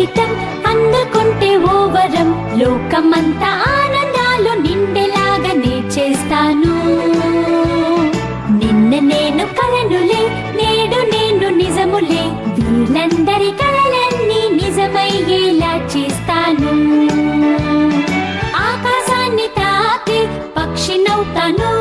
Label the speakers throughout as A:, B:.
A: జీవితం అందుకుంటే ఓ వరం, లోకమంతా ఆనందాలు నిండేలాగానే చేస్తాను. నిన్న నేను కలనులే, నేడు నేను నిజములే, వీళ్ళందరి కలలన్నీ నిజమయ్యేలా చేస్తాను. ఆకాశాన్ని తాకి పక్షినవుతాను.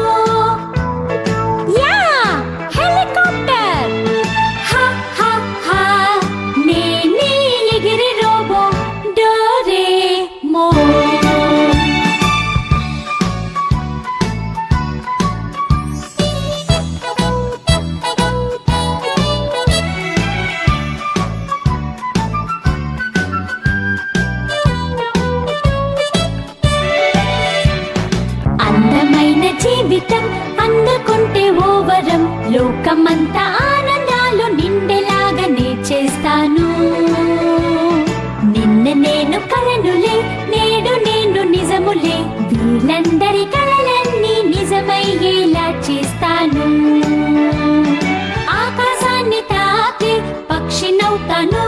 A: అందమైన జీవితం అందుకుంటే ఓ వరం, లోకమంతా ఆనందాలు నిండేలాగానే చేస్తాను. నిన్న నేను కలనులే, నేడు నేను నిజములే, వీళ్ళందరి కలలన్నీ నిజమయ్యేలా చేస్తాను. ఆకాశాన్ని తాకి పక్షినవుతాను.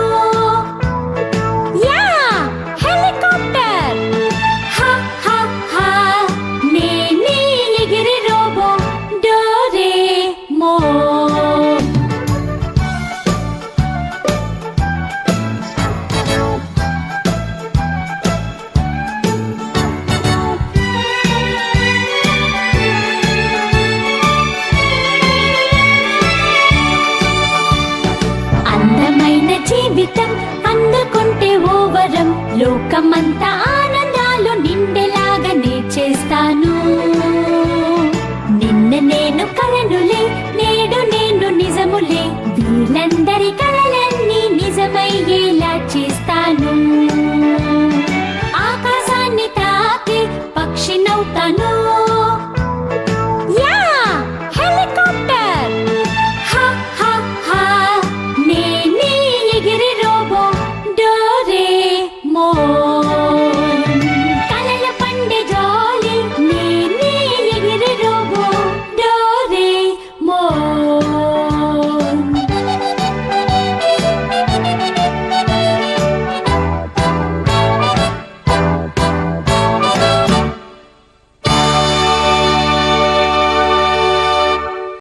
A: అందమైన జీవితం అందుకుంటే ఓ వరం, లోకమంతా ఆనందాలు నిండేలాగానే చేస్తాను. నిన్న నేను కలనులే,